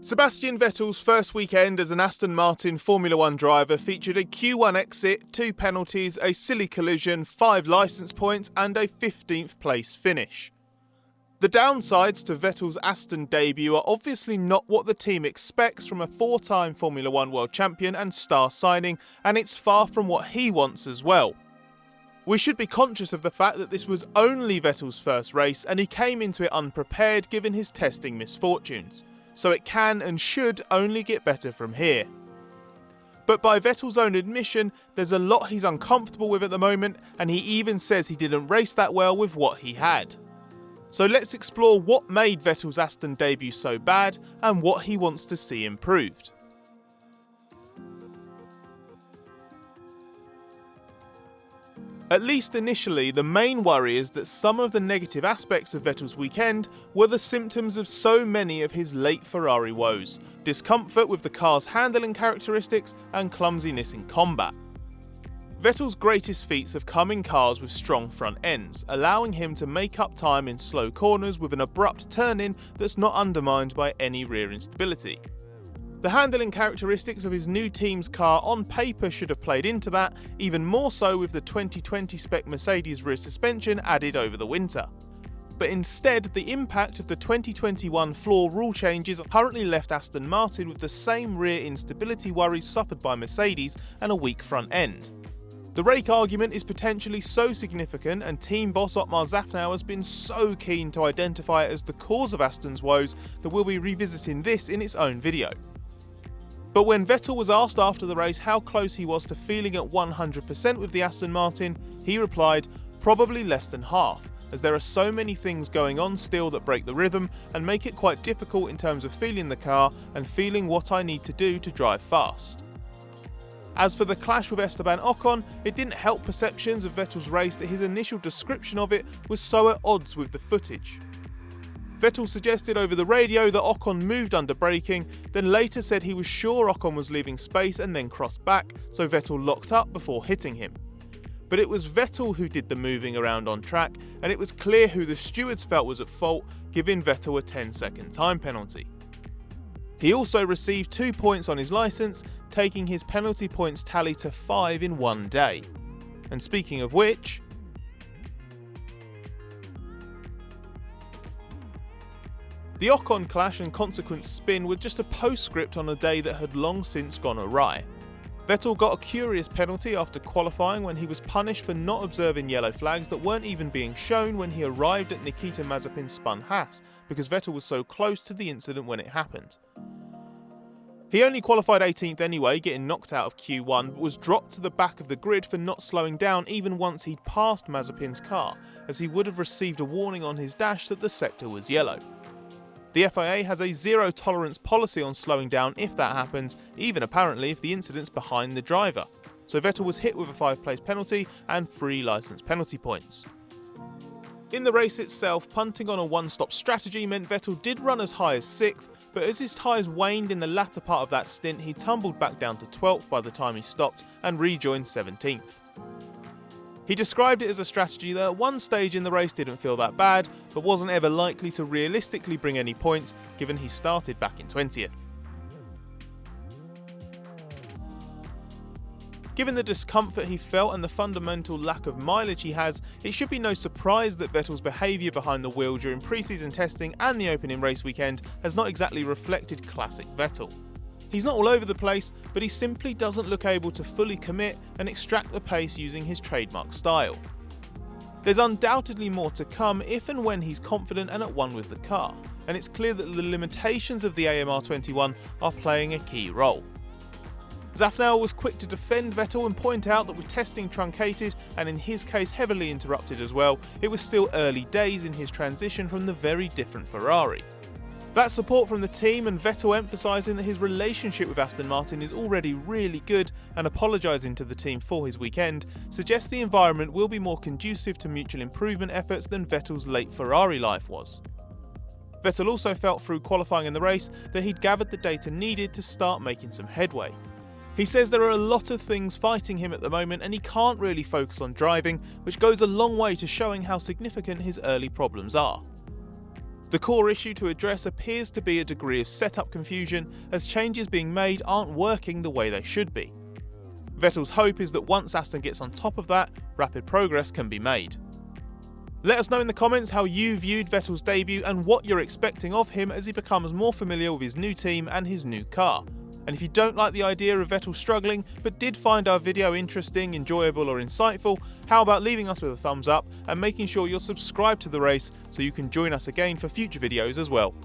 Sebastian Vettel's first weekend as an Aston Martin Formula 1 driver featured a Q1 exit, 2 penalties, a silly collision, 5 licence points and a 15th place finish. The downsides to Vettel's Aston debut are obviously not what the team expects from a 4-time Formula 1 world champion and star signing, and it's far from what he wants as well. We should be conscious of the fact that this was only Vettel's first race and he came into it unprepared given his testing misfortunes, so it can and should only get better from here. But by Vettel's own admission, there's a lot he's uncomfortable with at the moment, and he even says he didn't race that well with what he had. So let's explore what made Vettel's Aston debut so bad and what he wants to see improved. At least initially, the main worry is that some of the negative aspects of Vettel's weekend were the symptoms of so many of his late Ferrari woes: discomfort with the car's handling characteristics and clumsiness in combat. Vettel's greatest feats have come in cars with strong front ends, allowing him to make up time in slow corners with an abrupt turn-in that's not undermined by any rear instability. The handling characteristics of his new team's car on paper should have played into that, even more so with the 2020 spec Mercedes rear suspension added over the winter. But instead, the impact of the 2021 floor rule changes currently left Aston Martin with the same rear instability worries suffered by Mercedes and a weak front end. The rake argument is potentially so significant, and team boss Otmar Szafnauer has been so keen to identify it as the cause of Aston's woes that we'll be revisiting this in its own video. But when Vettel was asked after the race how close he was to feeling at 100% with the Aston Martin, he replied, "Probably less than half, as there are so many things going on still that break the rhythm and make it quite difficult in terms of feeling the car and feeling what I need to do to drive fast." As for the clash with Esteban Ocon, it didn't help perceptions of Vettel's race that his initial description of it was so at odds with the footage. Vettel suggested over the radio that Ocon moved under braking, then later said he was sure Ocon was leaving space and then crossed back, so Vettel locked up before hitting him. But it was Vettel who did the moving around on track, and it was clear who the stewards felt was at fault, giving Vettel a 10-second time penalty. He also received 2 points on his licence, taking his penalty points tally to 5 in one day. And speaking of which, the Ocon clash and consequent spin were just a postscript on a day that had long since gone awry. Vettel got a curious penalty after qualifying when he was punished for not observing yellow flags that weren't even being shown when he arrived at Nikita Mazepin's spun Haas, because Vettel was so close to the incident when it happened. He only qualified 18th anyway, getting knocked out of Q1, but was dropped to the back of the grid for not slowing down even once he'd passed Mazepin's car, as he would have received a warning on his dash that the sector was yellow. The FIA has a zero-tolerance policy on slowing down if that happens, even apparently if the incident's behind the driver, so Vettel was hit with a 5-place penalty and 3 licence penalty points. In the race itself, punting on a one-stop strategy meant Vettel did run as high as 6th, but as his tyres waned in the latter part of that stint, he tumbled back down to 12th by the time he stopped and rejoined 17th. He described it as a strategy that at one stage in the race didn't feel that bad, but wasn't ever likely to realistically bring any points given he started back in 20th. Given the discomfort he felt and the fundamental lack of mileage he has, it should be no surprise that Vettel's behaviour behind the wheel during pre-season testing and the opening race weekend has not exactly reflected classic Vettel. He's not all over the place, but he simply doesn't look able to fully commit and extract the pace using his trademark style. There's undoubtedly more to come if and when he's confident and at one with the car, and it's clear that the limitations of the AMR21 are playing a key role. Szafnauer was quick to defend Vettel and point out that with testing truncated and in his case heavily interrupted as well, it was still early days in his transition from the very different Ferrari. That support from the team and Vettel emphasising that his relationship with Aston Martin is already really good and apologising to the team for his weekend suggests the environment will be more conducive to mutual improvement efforts than Vettel's late Ferrari life was. Vettel also felt through qualifying in the race that he'd gathered the data needed to start making some headway. He says there are a lot of things fighting him at the moment and he can't really focus on driving, which goes a long way to showing how significant his early problems are. The core issue to address appears to be a degree of setup confusion, as changes being made aren't working the way they should be. Vettel's hope is that once Aston gets on top of that, rapid progress can be made. Let us know in the comments how you viewed Vettel's debut and what you're expecting of him as he becomes more familiar with his new team and his new car. And if you don't like the idea of Vettel struggling, but did find our video interesting, enjoyable or insightful, how about leaving us with a thumbs up and making sure you're subscribed to the race so you can join us again for future videos as well.